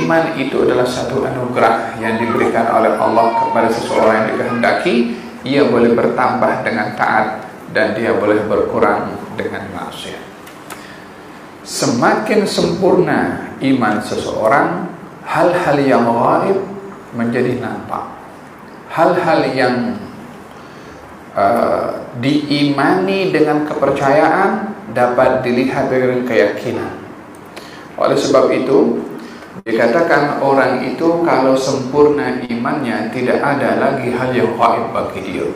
iman itu adalah satu anugerah yang diberikan oleh Allah kepada seseorang yang dikehendaki. Ia boleh bertambah dengan taat dan dia boleh berkurang dengan maksiat. Semakin sempurna iman seseorang, hal-hal yang gaib menjadi nampak. Hal-hal yang diimani dengan kepercayaan dapat dilihat dengan keyakinan. Oleh sebab itu dikatakan orang itu kalau sempurna imannya, tidak ada lagi hal yang gaib bagi dia.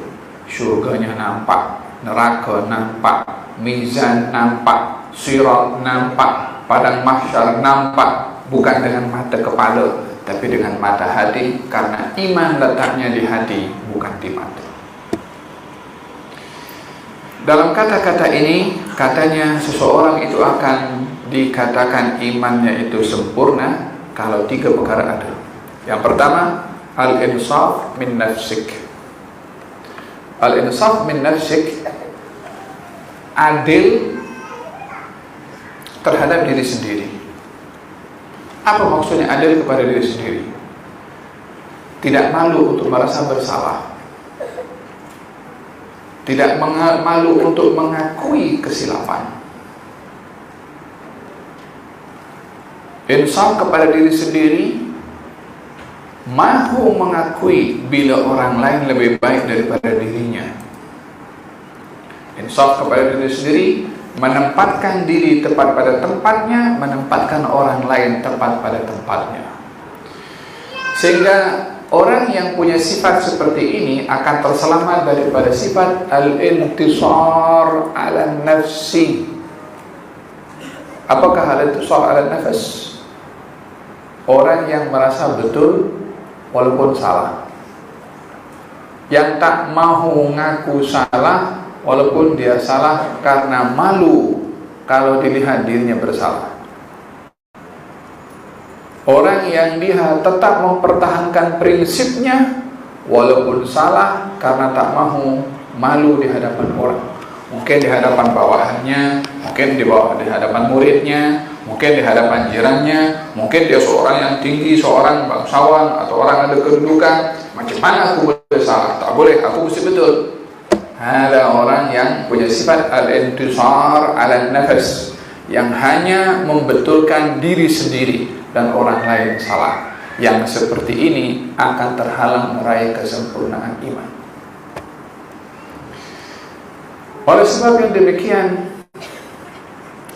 Surganya nampak, neraka nampak, mizan nampak, sirat nampak, padang mahsyar nampak, bukan dengan mata kepala tapi dengan mata hati, karena iman letaknya di hati bukan di mata. Dalam kata-kata ini katanya seseorang itu akan dikatakan imannya itu sempurna kalau tiga perkara ada. Yang pertama, al-insaf min nafsik. Al-insaf min nafsik, adil terhadap diri sendiri. Apa maksudnya adil kepada diri sendiri? Tidak malu untuk merasa bersalah, tidak malu untuk mengakui kesilapan. Insaf kepada diri sendiri, mahu mengakui bila orang lain lebih baik daripada dirinya. Insaf kepada diri sendiri, menempatkan diri tepat pada tempatnya, menempatkan orang lain tepat pada tempatnya. Sehingga orang yang punya sifat seperti ini akan terselamat daripada sifat al-intisar ala nafsi. Apakah al-intisar ala nafs? Orang yang merasa betul walaupun salah, yang tak mahu ngaku salah walaupun dia salah karena malu kalau dilihat dirinya bersalah. Orang yang dia tetap mempertahankan prinsipnya walaupun salah karena tak mahu malu di hadapan orang. Mungkin di hadapan bawahannya, mungkin di hadapan muridnya, mungkin di hadapan jirannya, mungkin dia seorang yang tinggi, seorang bangsawan atau orang ada kedudukan. Macam mana aku boleh salah? Tak boleh, aku mesti betul. Ada orang yang punya sifat al-intisar ala nafs, yang hanya membetulkan diri sendiri dan orang lain salah. Yang seperti ini akan terhalang meraih kesempurnaan iman. Oleh sebab yang demikian,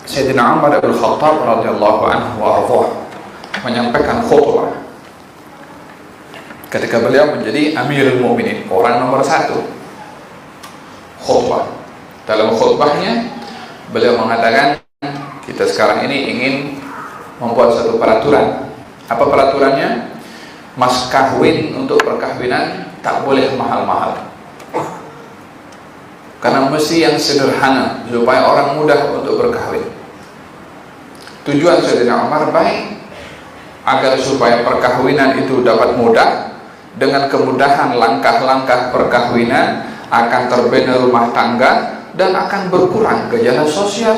Sayyidina Umar bin Khattab radhiyallahu anhu wa menyampaikan khutbah ketika beliau menjadi Amirul Mukminin, orang nomor 1. Khutbah. Dalam khutbahnya beliau mengatakan, kita sekarang ini ingin membuat satu peraturan. Apa peraturannya? Mas kawin untuk perkawinan tak boleh mahal-mahal, karena mesti yang sederhana supaya orang mudah untuk berkahwin. Tujuan Sayyidina Umar baik, agar supaya perkahwinan itu dapat mudah. Dengan kemudahan langkah-langkah perkahwinan akan terbina rumah tangga dan akan berkurang gejala sosial.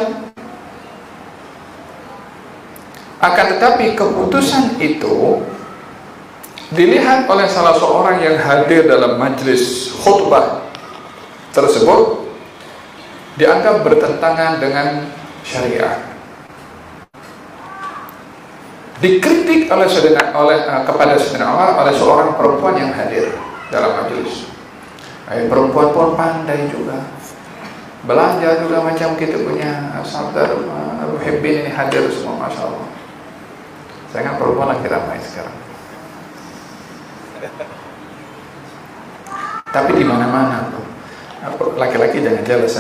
Akan tetapi keputusan itu dilihat oleh salah seorang yang hadir dalam majlis khutbah tersebut, dianggap bertentangan dengan syariat. Dikritik oleh kepada Sayyidina Umar oleh seorang perempuan yang hadir dalam majelis. Perempuan pun pandai juga, belanja juga macam kita punya saudara Abu Hibbin ini hadir semua, masya Allah. Saya kan perempuan lagi ramai sekarang. Tapi di mana-mana laki-laki jangan jelas,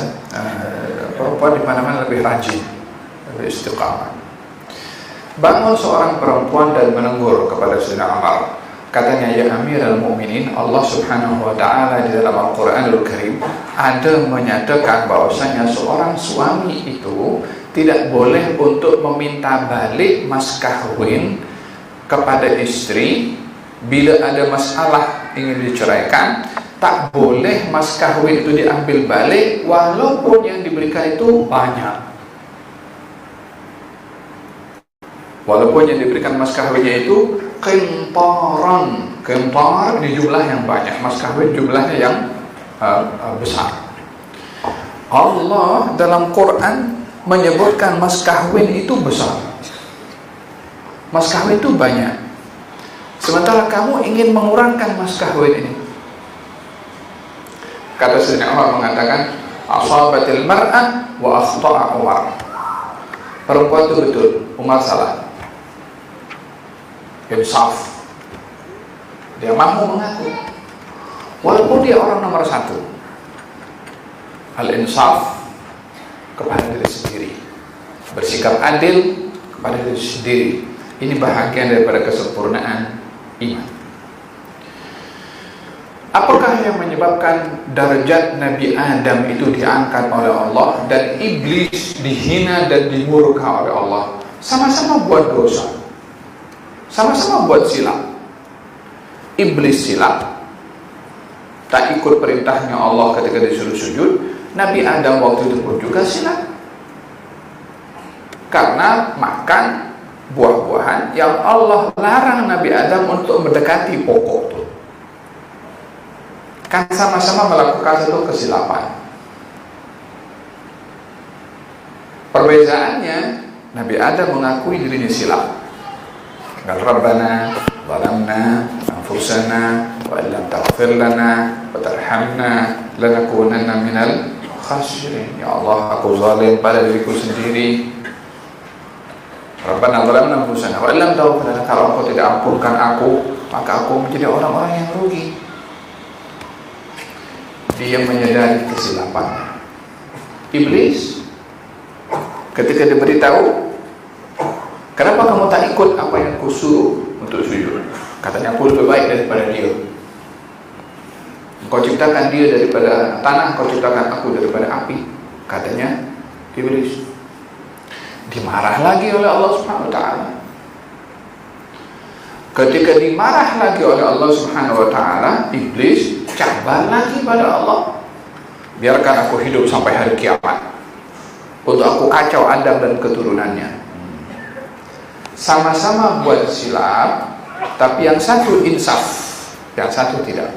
perempuan di mana-mana lebih rajin, lebih istiqamah. Bangun seorang perempuan dan menegur kepada Sayyidina Umar. Katanya, ya Amirul Mukminin, Allah Subhanahu wa taala di dalam Al-Qur'anul Karim ada menyatakan bahwasanya seorang suami itu tidak boleh untuk meminta balik mas kawin kepada istri bila ada masalah ingin diceraikan. Tak boleh mas kawin itu diambil balik walaupun yang diberikan itu banyak. Walaupun yang diberikan mas kawinnya itu qintaran. Qintar ini jumlah yang banyak, mas kawin jumlahnya yang besar. Allah dalam Quran menyebutkan mas kawin itu besar, mas kawin itu banyak. Sementara kamu ingin mengurangkan mas kawin ini. Kata Sayyidina Umar mengatakan, asabatil mar'ah wa akhta'a Umar. Perempuan itu betul, Umar salah. Insaf. Dia mampu mengaku, walaupun dia orang nomor satu. Al-insaf kepada diri sendiri, bersikap adil kepada diri sendiri. Ini bahagian daripada kesempurnaan iman. Apakah yang menyebabkan derajat Nabi Adam itu diangkat oleh Allah dan iblis dihina dan dimurka oleh Allah? Sama-sama buat dosa, sama-sama buat silap. Iblis silap, tak ikut perintahnya Allah ketika disuruh sujud. Nabi Adam waktu itu pun juga silap, karena makan buah-buahan yang Allah larang Nabi Adam untuk mendekati pokok itu. Kan sama-sama melakukan satu kesilapan. Perbedaannya, Nabi Adam mengakui dirinya silap. Rabbana zalamna anfusana wa illam taghfir lana wa tarhamna lanakunanna minal khasirin. Ya Allah, aku zalim pada diriku sendiri. Rabbana zalamna anfusana wa illam taghfir lana, kalau Engkau tidak ampunkan aku, maka aku menjadi orang-orang yang rugi. Dia menyadari kesilapannya. Iblis ketika diberitahu, kenapa kamu tak ikut apa yang kusuruh untuk sujud? Katanya, aku lebih baik daripada dia. Engkau ciptakan dia daripada tanah, engkau ciptakan aku daripada api. Katanya Iblis. Dimarah lagi oleh Allah Subhanahu wa ta'ala. Ketika dimarah lagi oleh Allah Subhanahu wa ta'ala, Iblis cabar lagi pada Allah. Biarkan aku hidup sampai hari kiamat untuk aku kacau Adam dan keturunannya. Sama-sama buat silap, tapi yang satu insaf, yang satu tidak.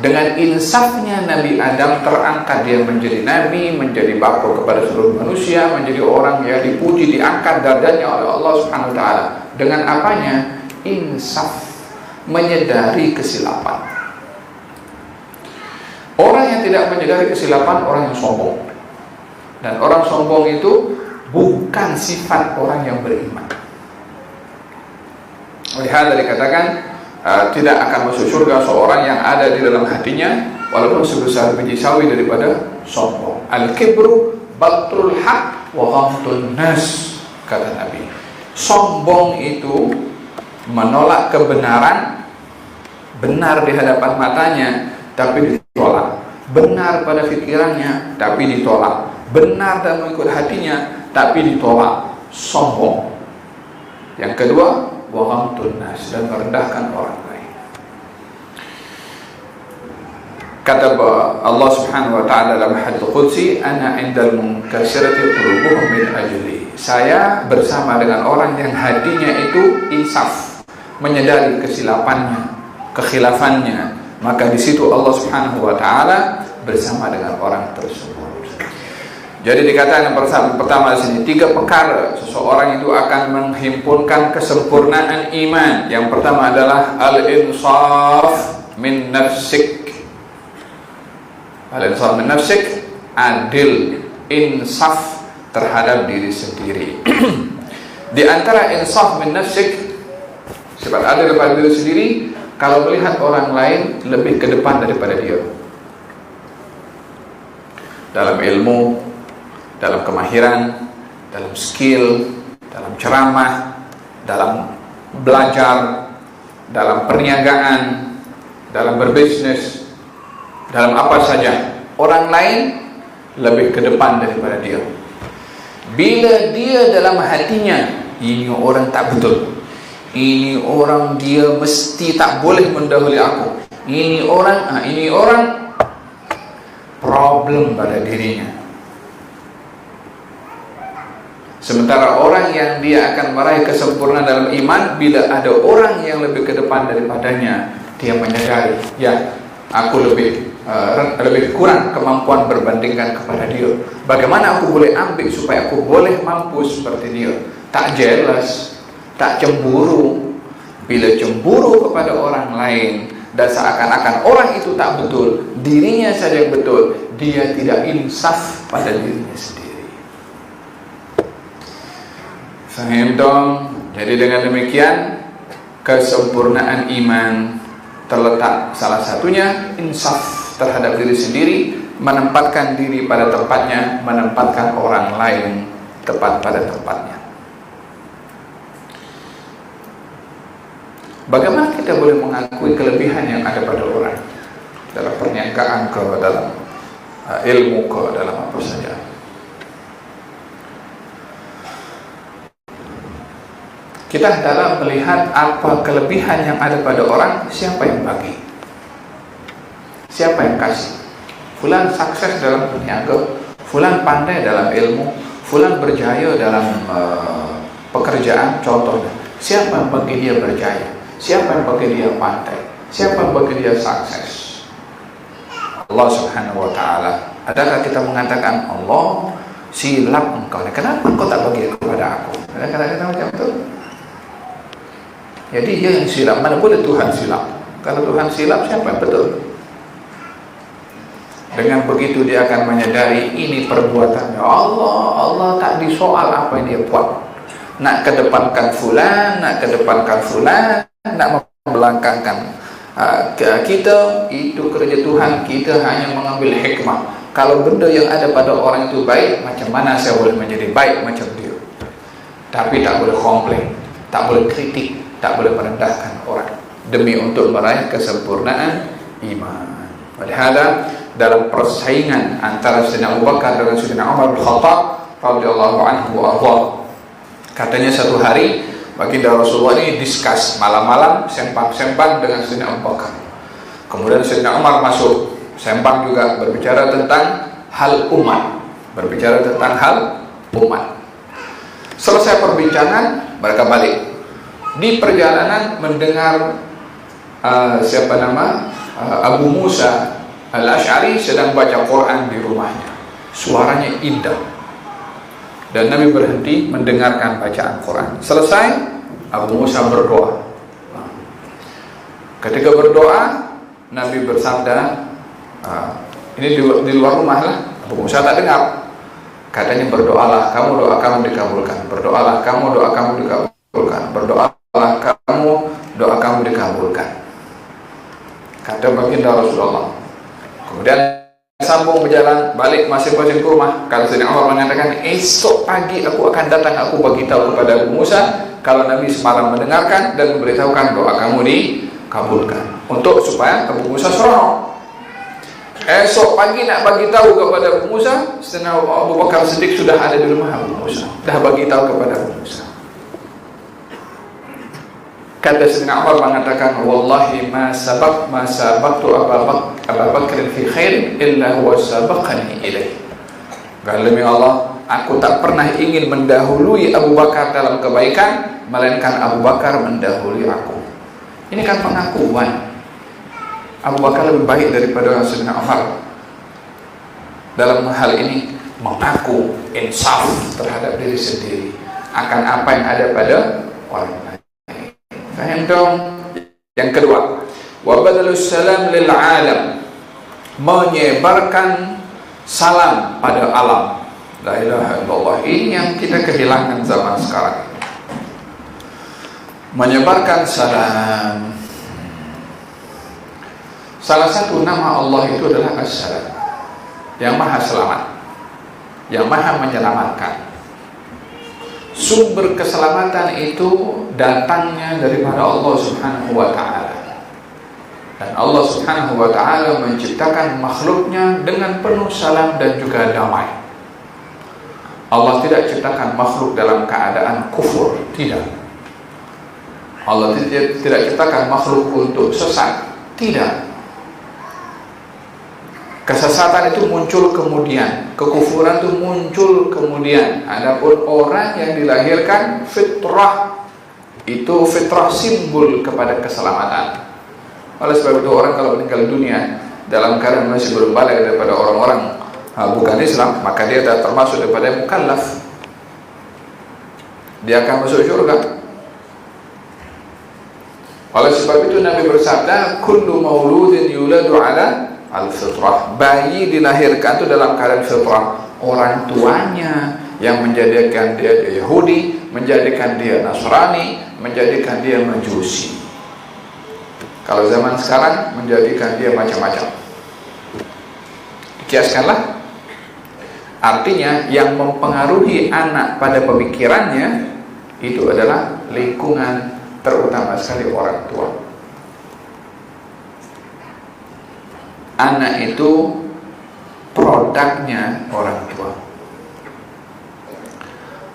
Dengan insafnya Nabi Adam terangkat, dia menjadi nabi, menjadi bapa kepada seluruh manusia, menjadi orang yang dipuji, diangkat darjatnya oleh Allah Subhanahu wa ta'ala. Dengan apanya? Insaf, menyadari kesilapan. Orang yang tidak menyadari kesilapan, orang yang sombong. Dan orang sombong itu bukan sifat orang yang beriman. Lihat, dikatakan tidak akan masuk surga seorang yang ada di dalam hatinya walaupun sebesar biji sawi daripada sombong. Al-kibru batrul haq wa ghamtun nas, kata Nabi. Sombong itu menolak kebenaran, benar di hadapan matanya tapi ditolak, benar pada pikirannya tapi ditolak, benar dan mengikut hatinya tapi ditolak. Sombong. Yang kedua, wa ghamtun nas, dan merendahkan orang lain. Kata Allah Subhanahu wa ta'ala dalam hadits qudsi, ana indal munkasirati qulubuhum min ajli. Saya bersama dengan orang yang hatinya itu insaf, menyadari kesilapannya, kekhilafannya, maka di situ Allah Subhanahu wa ta'ala bersama dengan orang tersebut. Jadi dikatakan yang pertama di sini, 3 perkara seseorang itu akan menghimpunkan kesempurnaan iman. Yang pertama adalah al-insaf min nafsik. Al-insaf min nafsik, adil, insaf terhadap diri sendiri. Di antara insaf min nafsik, sifat adil kepada diri sendiri, kalau melihat orang lain lebih ke depan daripada dia. Dalam ilmu, dalam kemahiran, dalam skill, dalam ceramah, dalam belajar, dalam perniagaan, dalam berbisnis, dalam apa saja, orang lain lebih ke depan daripada dia. Bila dia dalam hatinya, ini orang tak betul, ini orang dia mesti tak boleh mendahului aku, ini orang problem pada dirinya. Sementara orang yang dia akan meraih kesempurnaan dalam iman, bila ada orang yang lebih ke depan daripadanya, dia menyadari, ya, aku lebih kurang kemampuan berbandingkan kepada dia. Bagaimana aku boleh ambil supaya aku boleh mampu seperti dia? Tak jealous, tak cemburu. Bila cemburu kepada orang lain dan seakan-akan orang itu tak betul, dirinya saja yang betul, dia tidak insaf pada dirinya sendiri. Faham dong? Jadi dengan demikian, kesempurnaan iman terletak salah satunya insaf terhadap diri sendiri, menempatkan diri pada tempatnya, menempatkan orang lain tepat pada tempatnya. Bagaimana kita boleh mengakui kelebihan yang ada pada orang dalam perniagaan ke, dalam ilmu ke, dalam apa saja? Kita dalam melihat apa kelebihan yang ada pada orang, siapa yang bagi? Siapa yang kasih? Fulan sukses dalam berniaga, fulan pandai dalam ilmu, fulan berjaya dalam pekerjaan, contohnya. Siapa yang bagi dia berjaya? Siapa yang bagi dia pandai? Siapa yang bagi dia sukses? Allah Subhanahu wa ta'ala. Adakah kita mengatakan, Allah silap engkau, kenapa engkau tak bagi kepada aku? Ada kata-kata macam itu? Jadi dia yang silap, mana boleh Tuhan silap? Kalau Tuhan silap, siapa yang betul? Dengan begitu dia akan menyadari ini perbuatannya Allah. Allah tak disoal apa yang dia buat. Nak kedepankan fulan, nak kedepankan fulan, nak membelakangkan kita, itu kerja Tuhan. Kita hanya mengambil hikmah. Kalau benda yang ada pada orang itu baik, macam mana saya boleh menjadi baik macam dia? Tapi tak boleh komplain, tak boleh kritik, tak boleh merendahkan orang demi untuk meraih kesempurnaan iman. Padahal dalam persaingan antara Sayyidina Abu Bakar dengan Sayyidina Umar bin Khattab radhiyallahu anhu wa arda, katanya satu hari baginda Rasulullah ini diskus malam-malam, sempang-sempang dengan Sayyidina Abu Bakar. Kemudian Sayyidina Umar masuk, sempang juga, berbicara tentang hal umat, berbicara tentang hal umat. Selesai perbincangan, mereka balik. Di perjalanan mendengar Abu Musa Al-Ash'ari sedang baca Quran di rumahnya. Suaranya indah. Dan Nabi berhenti mendengarkan bacaan Quran. Selesai, Abu Musa berdoa. Ketika berdoa, Nabi bersabda, ini di luar rumah lah, Abu Musa tak dengar. Katanya, berdoalah kamu, doa kamu dikabulkan. Berdoalah kamu, doa kamu dikabulkan. Berdoalah kamu, doa kamu dikabulkan. Kata baginda Rasulullah. Kemudian sambung berjalan balik masing-masing ke rumah. Kalau Sayyidina Umar mengatakan, esok pagi aku akan datang, aku bagi tahu kepada Abu Musa kalau Nabi semalam mendengarkan dan memberitahukan doa kamu dikabulkan, untuk supaya Abu Musa seronok. Esok pagi nak bagi tahu kepada Abu Musa, Sayyidina Abu Bakar Siddiq sudah ada di rumah Abu Musa, dah bagi tahu kepada Abu Musa. Kata Sayyidina Umar mengatakan, wallahi ma sabaqtu Abu Bakr fi khair illa huwa sabaqani ilaih. Demi Allah, aku tak pernah ingin mendahului Abu Bakar dalam kebaikan, melainkan Abu Bakar mendahului aku. Ini kan pengakuan. Abu Bakar lebih baik daripada Sayyidina Umar dalam hal ini, mengaku insaf terhadap diri sendiri akan apa yang ada pada orang lain. Faham dong? Yang kedua, wa badalus salam lil alam, menyebarkan salam pada alam. La ilaha illallah. Ini yang kita kehilangan zaman sekarang. Menyebarkan salam. Salah satu nama Allah itu adalah As-Salam, yang maha selamat, yang maha menyelamatkan. Sumber keselamatan itu datangnya daripada Allah Subhanahu wa ta'ala. Dan Allah Subhanahu wa ta'ala menciptakan makhluknya dengan penuh salam dan juga damai. Allah tidak ciptakan makhluk dalam keadaan kufur, tidak. Allah tidak ciptakan makhluk untuk sesat, tidak. Kesesatan itu muncul kemudian, kekufuran itu muncul kemudian. Adapun orang yang dilahirkan fitrah, itu fitrah simbol kepada keselamatan. Oleh sebab itu orang kalau meninggal dunia dalam keadaan masih belum balik daripada orang-orang bukan Islam, maka dia tak termasuk daripada mukallaf. Dia akan masuk surga. Oleh sebab itu Nabi bersabda, kullu mauludin yuladu ala al-fitrah. Bayi dilahirkan itu dalam keadaan fitrah. Orang tuanya yang menjadikan dia Yahudi, menjadikan dia Nasrani, menjadikan dia Majusi. Kalau zaman sekarang menjadikan dia macam-macam. Kiaskanlah. Artinya yang mempengaruhi anak pada pemikirannya itu adalah lingkungan, terutama sekali orang tua. Anak itu produknya orang tua.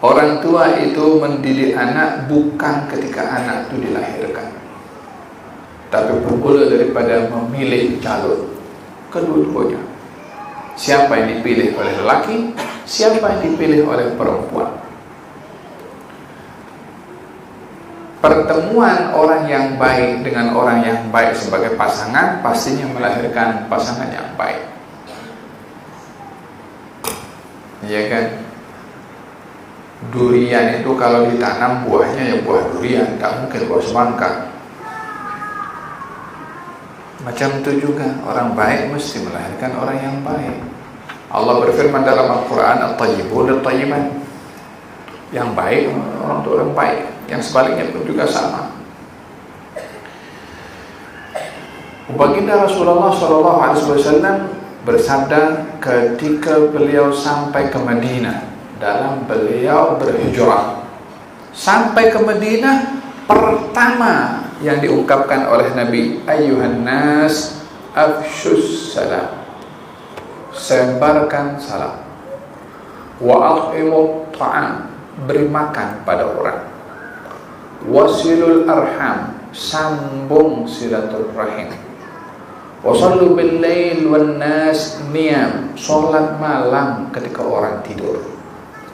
Orang tua itu mendidik anak bukan ketika anak itu dilahirkan, tapi bermula daripada memilih calon kedua-duanya. Siapa yang dipilih oleh lelaki, siapa yang dipilih oleh perempuan. Pertemuan orang yang baik dengan orang yang baik sebagai pasangan pastinya melahirkan pasangan yang baik. Iya kan? Durian itu kalau ditanam buahnya ya buah durian, tak mungkin buah semangka. Macam itu juga orang baik mesti melahirkan orang yang baik. Allah berfirman dalam Al-Quran, at-tayyibun at-tayyiban. Yang baik orang itu orang baik, yang sebaliknya pun juga sama. Baginda Rasulullah SAW bersabda ketika beliau sampai ke Madinah, dalam beliau berhijrah sampai ke Madinah, pertama yang diungkapkan oleh Nabi, ayyuhan nas afshus salam, sebarkan salam, wa at'imut ta'am, beri makan pada orang, wasilul arham, sambung silaturahim, wasallu bil lail wan nas niyam, salat malam ketika orang tidur,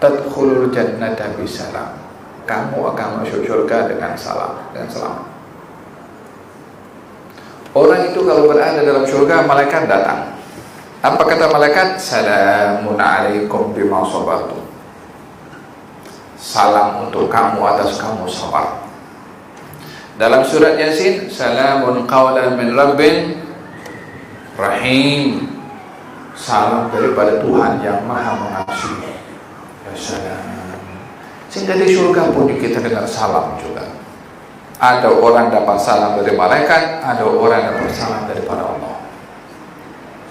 tadkhulul jannata bisalam, kamu akan masuk surga dengan salam, dengan selamat. Orang itu kalau berada dalam surga, malaikat datang. Apa kata malaikat? Salamun alaikum bima sabartum, salam untuk kamu atas kamu sabar. Dalam surat Yasin, salamun qawlan min rabbin rahim, salam daripada Tuhan yang maha mengasihi. Ya salam. Sehingga di surga pun kita dengar salam juga. Ada orang dapat salam dari malaikat, ada orang dapat salam daripada Allah.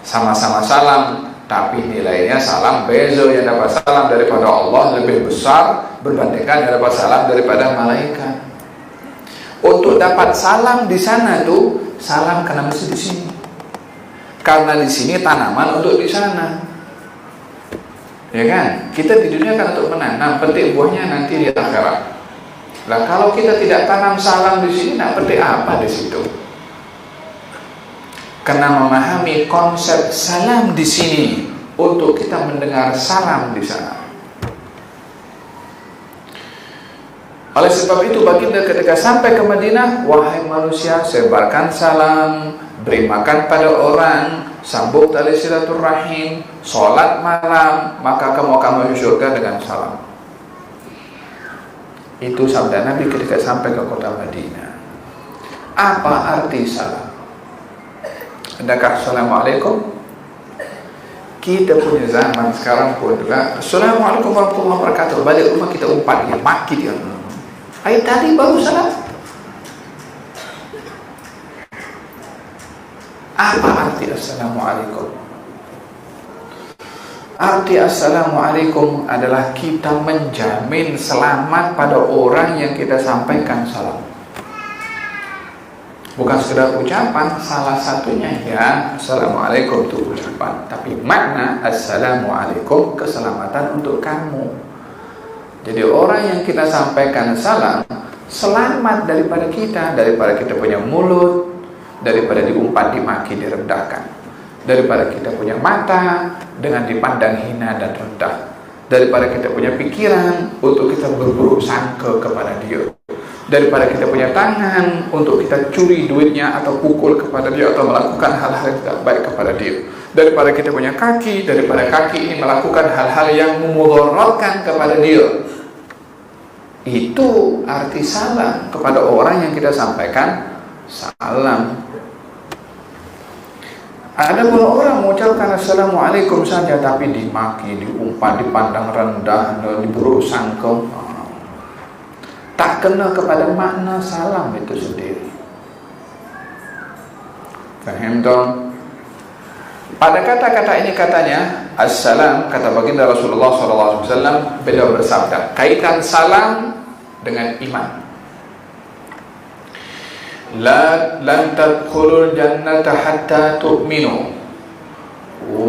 Sama-sama salam, tapi nilainya salam beza. Yang dapat salam daripada Allah lebih besar berbandingkan yang dapat salam daripada malaikat. Untuk dapat salam di sana tuh, salam karena mesti di sini. Karena di sini tanaman untuk di sana. Ya kan? Kita di dunia kan untuk menanam, petik buahnya nanti di akhirat. Lah kalau kita tidak tanam salam di sini, nak petik apa di situ? Karena memahami konsep salam di sini untuk kita mendengar salam di sana. Oleh sebab itu baginda ketika sampai ke Madinah, wahai manusia, sebarkan salam, beri makan pada orang, sambung tali silaturahim, sholat malam, maka kamu akan masuk surga dengan salam. Itu sabda Nabi ketika sampai ke kota Madinah. Apa arti salam? Adakah assalamualaikum? Kita punya zaman sekarang pun juga assalamualaikum warahmatullahi wabarakatuh. Balik rumah kita umpat dia, maki dia. Ayat tadi baru salam. Apa arti assalamualaikum? Arti assalamualaikum adalah kita menjamin selamat pada orang yang kita sampaikan salam. Bukan sekedar ucapan, salah satunya ya assalamualaikum itu ucapan, tapi makna assalamualaikum keselamatan untuk kamu. Jadi orang yang kita sampaikan salam selamat daripada kita punya mulut, daripada diumpat, dimaki, direndahkan. daripada kita punya mata dengan dipandang hina dan rendah, daripada kita punya pikiran untuk kita berburuk sangka kepada dia, daripada kita punya tangan untuk kita curi duitnya atau pukul kepada dia atau melakukan hal-hal yang tidak baik kepada dia, daripada kita punya kaki, daripada kaki ini melakukan hal-hal yang memudaratkan kepada dia. Itu arti salam kepada orang yang kita sampaikan salam. Ada pula orang mengucapkan assalamualaikum saja tapi dimaki, diumpat, dipandang rendah, diburuk sangka, tak kena kepada makna salam itu sendiri. Faham dong? Pada kata-kata ini katanya assalam, kata baginda Rasulullah SAW, beliau bersabda, kaitan salam dengan iman. Lan tadkhulul jannata hatta tu'minu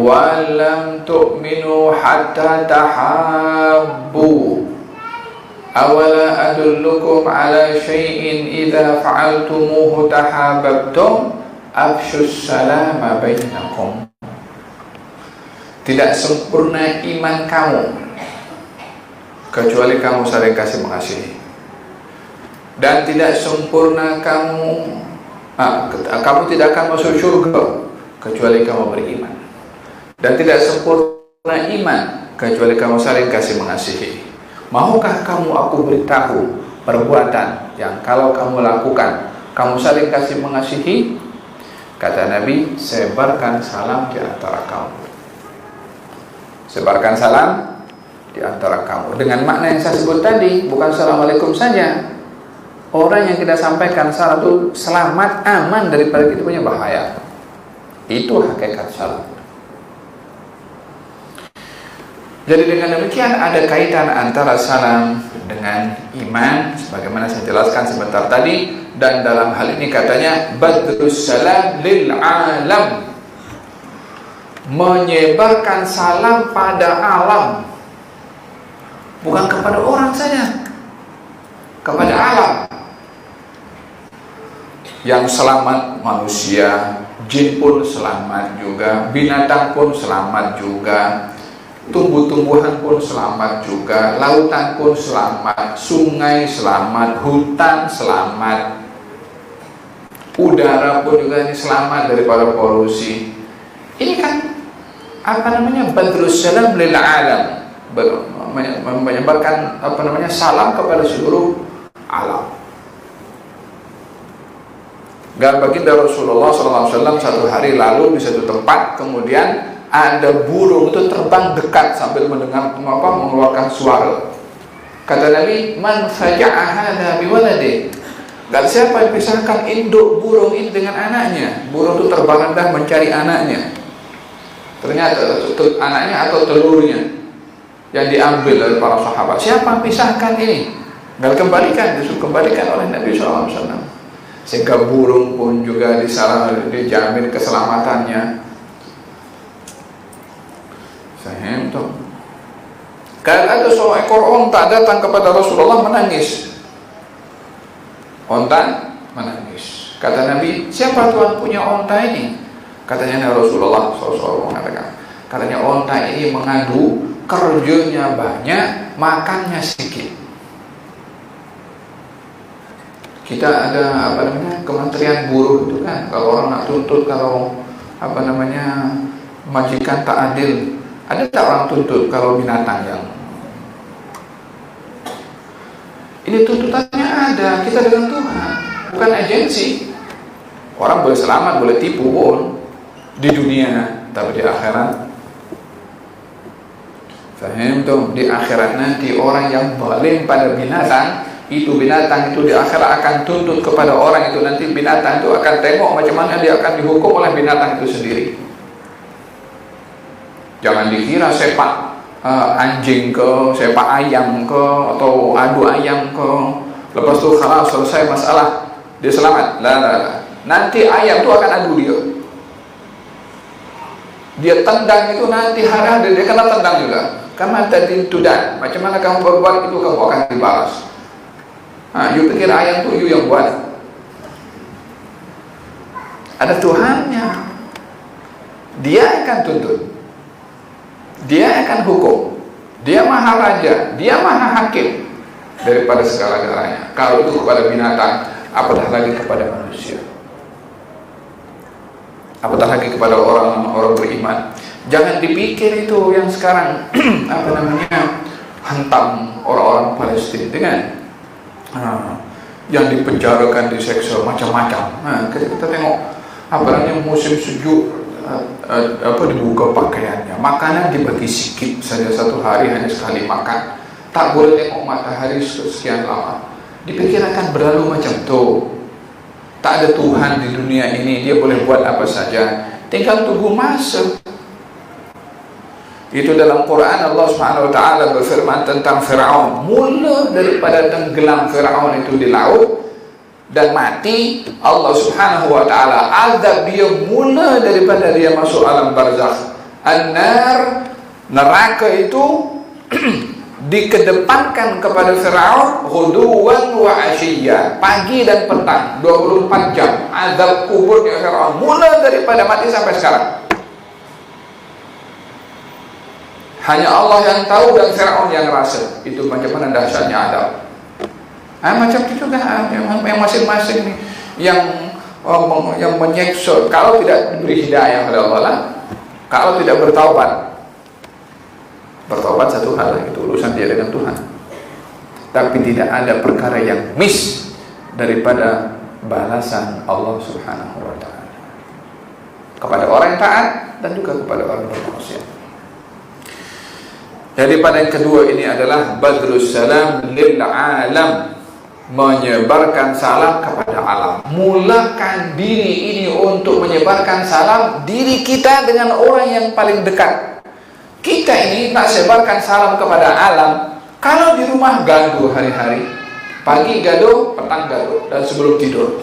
wa lam tu'minu hatta tahabbu awala adullukum ala syai'in idza fa'altumuhu tahabbtum afshus salama bainakum. Tidak sempurna iman kamu kecuali kamu saling kasih mengasihi, dan tidak sempurna kamu tidak akan masuk surga kecuali kamu beriman, dan tidak sempurna iman kecuali kamu saling kasih mengasihi. Maukah kamu aku beritahu perbuatan yang kalau kamu lakukan kamu saling kasih mengasihi? Kata Nabi, sebarkan salam di antara kamu. Sebarkan salam di antara kamu dengan makna yang saya sebut tadi, bukan assalamualaikum saja. Orang yang kita sampaikan salam itu selamat, aman daripada kita punya bahaya. Itu hakikat salam. Jadi dengan demikian ada kaitan antara salam dengan iman, sebagaimana saya jelaskan sebentar tadi. Dan dalam hal ini katanya badrus salam lil alam, menyebarkan salam pada alam, bukan kepada orang saja, kepada alam. Yang selamat manusia, jin pun selamat juga, binatang pun selamat juga, tumbuh-tumbuhan pun selamat juga, lautan pun selamat, sungai selamat, hutan selamat, udara pun juga ini selamat daripada polusi. Ini kan badrus salam lil alam, menyebarkan salam kepada seluruh alam. Dan baginda Rasulullah SAW satu hari lalu di satu tempat, kemudian ada burung itu terbang dekat sambil mengeluarkan suara. Kata Nabi, man faja'a hadha biwaladi, dan siapa yang pisahkan induk burung ini dengan anaknya? Burung itu terbang rendah mencari anaknya. Ternyata anaknya atau telurnya yang diambil dari para sahabat. Siapa yang pisahkan ini? Dan disuruh kembalikan oleh Nabi SAW. Sehingga burung pun juga dijamin keselamatannya. Faham tuh? Kalau ada seekor onta datang kepada Rasulullah menangis. Onta menangis. Kata Nabi, siapa Tuhan punya onta ini? Katanya Rasulullah SAW mengatakan, katanya onta ini mengadu, kerjanya banyak, makannya sedikit. Kita ada Kementerian Buruh itu kan, kalau orang nak tuntut, kalau majikan tak adil, ada tak orang tuntut kalau binatang yang ini tuntutannya ada, kita dengan Tuhan, bukan agensi. Orang boleh selamat, boleh tipu pun di dunia, tapi di akhirat, faham tuh, di akhirat nanti orang yang zalim pada binatang itu di akhirat akan tuntut kepada orang itu. Nanti binatang itu akan tengok macam mana dia akan dihukum oleh binatang itu sendiri. Jangan dikira sepak anjing ke, sepak ayam ke, atau adu ayam ke, lepas itu khalas selesai masalah, dia selamat. Lah. Nanti ayam itu akan adu dia tendang itu, nanti hari dia kena tendang juga. Karena tadi tudan, macam mana kamu berbuat itu kamu akan dibalas. You pikir ayam itu you yang buat? Ada Tuhannya. Dia akan tuntut, dia akan hukum, dia maha raja, dia maha hakim daripada segala-galanya. Kalau itu kepada binatang, apatah lagi kepada manusia, apatah lagi kepada orang-orang beriman. Jangan dipikir itu yang sekarang hantam orang-orang Palestina dengan yang dipenjarakan, diseksa macam-macam. Kita tengok musim sejuk, dibuka pakaiannya, makanan dibagi sikit saja, satu hari hanya sekali makan, tak boleh tengok matahari sekian lama. Dipikir akan berlalu macam tu. Tak ada Tuhan di dunia ini, dia boleh buat apa saja, tinggal tunggu masa. Itu dalam Quran Allah Subhanahu wa taala berfirman tentang Firaun. Mula daripada tenggelam Firaun itu di laut dan mati, Allah Subhanahu wa taala azab dia mula daripada dia masuk alam barzakh. An-nar, neraka itu dikedepankan kepada Firaun ghuduwan wa asyiya, pagi dan petang, 24 jam azab kuburnya Firaun mula daripada mati sampai sekarang. Hanya Allah yang tahu dan Firaun yang rasa itu macam mana dahsyatnya adab. Macam itu juga yang masing-masing nih, yang menyeksa kalau tidak diberi hidayah oleh Allah, kalau tidak bertaubat satu hal, itu urusan dia dengan Tuhan. Tapi tidak ada perkara yang miss daripada balasan Allah Subhanahu wa taala kepada orang yang taat dan juga kepada orang bermaksiat. Jadi pada yang kedua ini adalah badrus salam lil alam, menyebarkan salam kepada alam. Mulakan diri ini untuk menyebarkan salam diri kita dengan orang yang paling dekat. Kita ini nak sebarkan salam kepada alam. Kalau di rumah gaduh hari-hari, pagi gaduh, petang gaduh, dan sebelum tidur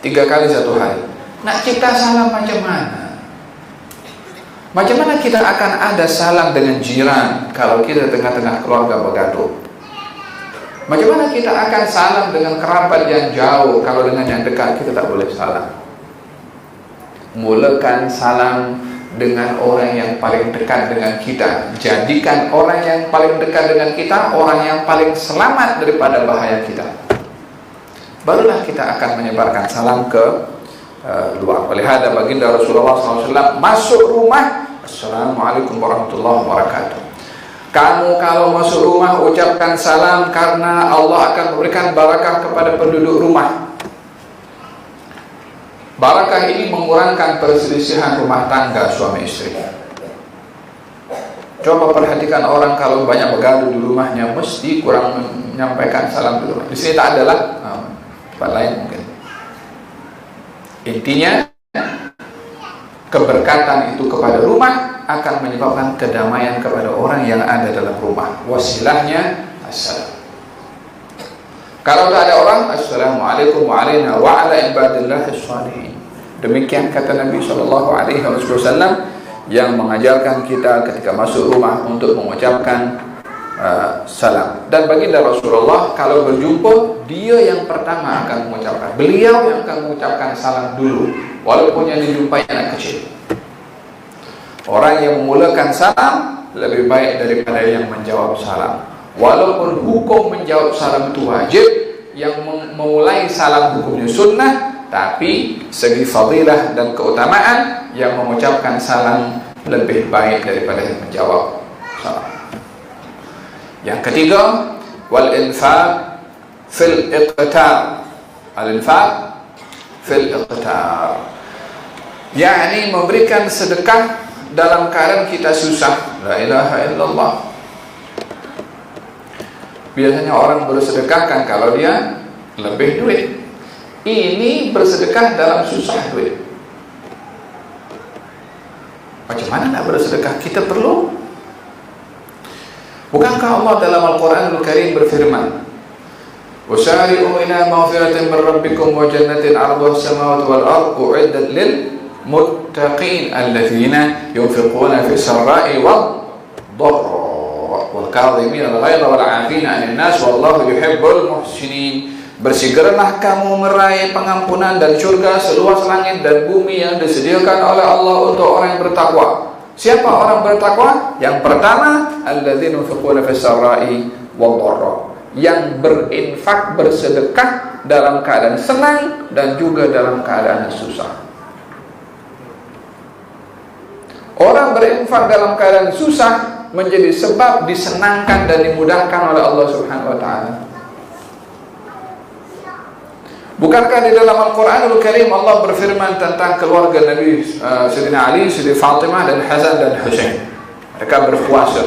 3 kali satu hari. Nak cipta salam macam mana? Macam mana kita akan ada salam dengan jiran kalau kita tengah-tengah keluarga bergaduh? Macam mana kita akan salam dengan kerabat yang jauh kalau dengan yang dekat kita tak boleh salam? Mulakan salam dengan orang yang paling dekat dengan kita. Jadikan orang yang paling dekat dengan kita orang yang paling selamat daripada bahaya kita. Barulah kita akan menyebarkan salam ke luar. Oleh hada baginda Rasulullah SAW masuk rumah, Assalamualaikum warahmatullahi wabarakatuh. Kamu kalau masuk rumah ucapkan salam, karena Allah akan memberikan barakah kepada penduduk rumah. Barakah ini mengurangkan perselisihan rumah tangga suami istri. Coba perhatikan orang kalau banyak bergaduh di rumahnya, mesti kurang menyampaikan salam di rumah. Di sini tak adalah, tempat lain mungkin. Intinya keberkatan itu kepada rumah akan menyebabkan kedamaian kepada orang yang ada dalam rumah. Wasilahnya assalam. Kalau tak ada orang, assalamualaikum warahmatullahi wabarakatuh wa ala ibadillahis shalihin. Demikian kata Nabi SAW yang mengajarkan kita ketika masuk rumah untuk mengucapkan salam. Dan baginda Rasulullah kalau berjumpa, dia yang pertama akan mengucapkan, beliau yang akan mengucapkan salam dulu, walaupun yang dijumpai anak kecil. Orang yang memulakan salam lebih baik daripada yang menjawab salam. Walaupun hukum menjawab salam itu wajib, yang memulai salam hukumnya sunnah, tapi segi fadilah dan keutamaan yang mengucapkan salam lebih baik daripada yang menjawab salam. Yang ketiga, wal infaq fil iqtar. Al infaq fil iqtar, yakni memberikan sedekah dalam keadaan kita susah. La ilaha illallah. Biasanya orang bersedekah kan kalau dia lebih duit. Ini bersedekah dalam susah duit. Macam mana nak bersedekah? Kita perlu. Bukankah Allah dalam Al-Quranul Karim berfirman, "Wasari'u ila maghfiratin min rabbikum wa jannatin 'arduha as-samawati wal ardu u'iddat lil muttaqin alladzina yunfiquna fi sarra'i wad dharra wal kadhimina al-ghayza wal 'afina 'anil nas wallahu yuhibbul muhsinin." Bersegeralah kamu meraih pengampunan dan surga seluas langit dan bumi yang disediakan oleh Allah untuk orang yang bertakwa. Siapa orang bertakwa? Yang pertama, alladzina yunfiquna fis sarai wad dharra, yang berinfak, bersedekah dalam keadaan senang dan juga dalam keadaan susah. Orang berinfak dalam keadaan susah menjadi sebab disenangkan dan dimudahkan oleh Allah Subhanahu wa taala. Bukankah di dalam Al-Quranul Karim Allah berfirman tentang keluarga Nabi Sayyidina Ali, Siti Fatimah dan Hasan dan Husain. Mereka berpuasa.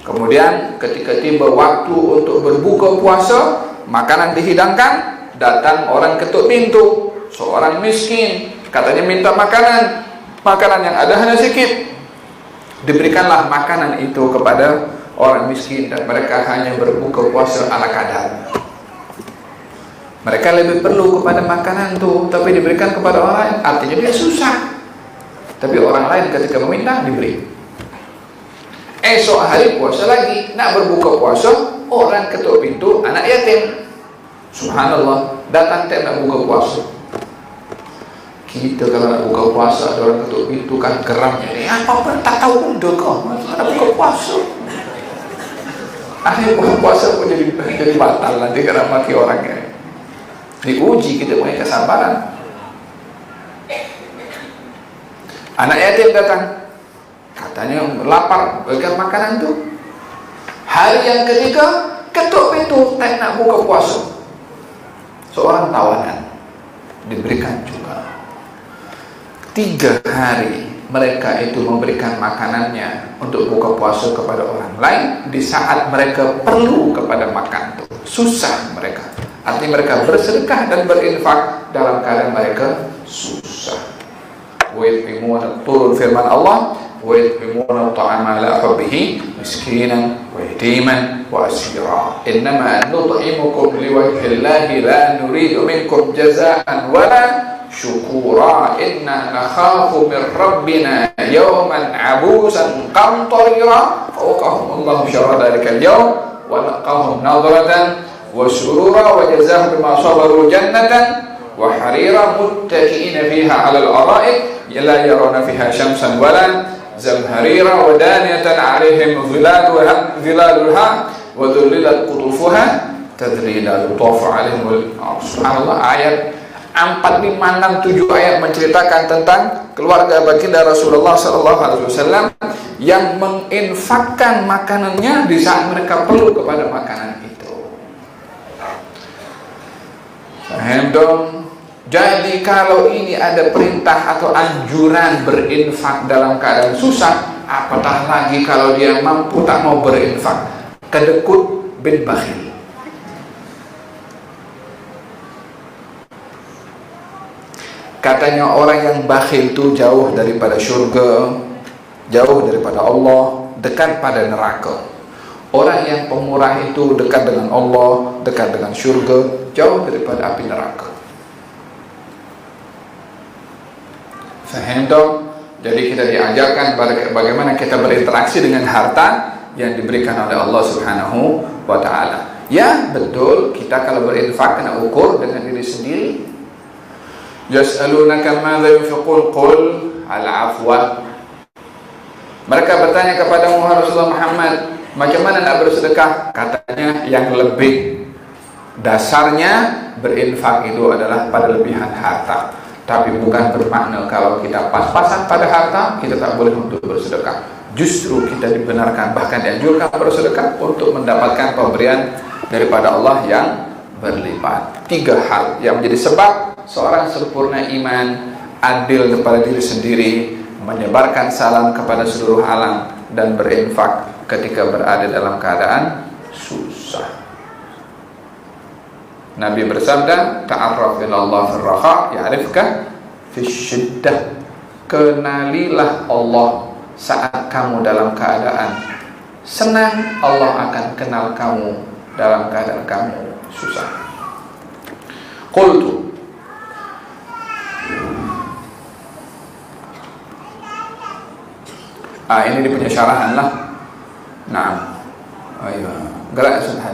Kemudian ketika tiba waktu untuk berbuka puasa, makanan dihidangkan, datang orang ketuk pintu, seorang miskin, katanya minta makanan. Makanan yang ada hanya sedikit. Diberikanlah makanan itu kepada orang miskin dan mereka hanya berbuka puasa ala kadar. Mereka lebih perlu kepada makanan itu, tapi diberikan kepada orang lain, artinya dia susah. Tapi orang lain ketika meminta diberi. Esok hari puasa lagi, nak berbuka puasa, orang ketuk pintu, anak yatim. Subhanallah, datang tak nak buka puasa. Kita kalau nak buka puasa, ada orang ketuk pintu kan geramnya. Apa pun tak tahu udah kau, nak buka puasa. Akhir puasa pun jadi batal nanti karena maki orangnya. Diuji kita punya kesabaran. Anak yatim datang, katanya lapar, berikan makanan itu. Hari yang ketiga ketuk pintu, tak nak buka puasa. Seorang tawanan diberikan juga. 3 hari mereka itu memberikan makanannya untuk buka puasa kepada orang lain di saat mereka perlu kepada makan itu. Susah mereka. Artinya mereka bersedekah dan berinfak dalam keadaan mereka susah. Wa yut'imuna, turun firman Allah, wa yut'imuna ta'ama ala hubbihi miskinan wa yatiman wa asira. Innama nut'imukum liwajhillahi la nuridu minkum jazaa'an wala syukura. Inna nakhafu min rabbina yawman abusan qamtarira. Fawqahum Allahu syarra dhalika al-yawm wa laqahum nadratan وسرورا وجزاهم بما صبروا جنة وحريرا متكئين فيها على الأرائك لا يرون فيها شمسا ولا زمهريرا ودانية عليهم ظلالها وذللت قطوفها تذليلا يطاف عليهم. Subhanallah, ayat 4, 5, 6, 7 ayat menceritakan tentang keluarga baginda Rasulullah SAW yang menginfakkan makanannya di saat mereka perlu kepada makanan itu. Jadi kalau ini ada perintah atau anjuran berinfak dalam keadaan susah, apatah lagi kalau dia mampu tak mau berinfak. Kedekut bin bakhil. Katanya orang yang bakhil itu jauh daripada surga, jauh daripada Allah, dekat pada neraka. Orang yang pemurah itu dekat dengan Allah, dekat dengan surga, jauh daripada api neraka. Faham dong? Jadi kita diajarkan bagaimana kita berinteraksi dengan harta yang diberikan oleh Allah Subhanahu wa taala. Ya, betul, kita kalau berinfak kena ukur dengan diri sendiri. Yas'alunaka madza yunfiqun qul al-'afwa. Mereka bertanya kepada Rasulullah Muhammad, macam mana nak bersedekah? Katanya yang lebih dasarnya berinfak itu adalah pada lebihan harta. Tapi bukan bermakna kalau kita pas-pasan pada harta kita tak boleh untuk bersedekah. Justru kita dibenarkan, bahkan dianjurkan bersedekah untuk mendapatkan pemberian daripada Allah yang berlipat. 3 hal yang menjadi sebab seorang sempurna iman, adil kepada diri sendiri, menyebarkan salam kepada seluruh alam, dan berinfak ketika berada dalam keadaan susah. Nabi bersabda, ta'arraf ilallah fil raha ya'rifka fis syiddah. Kenalilah Allah saat kamu dalam keadaan senang, Allah akan kenal kamu dalam keadaan kamu susah. Qultu, ini dia punya syarahan lah. Nah, ayo gerak Ustaz.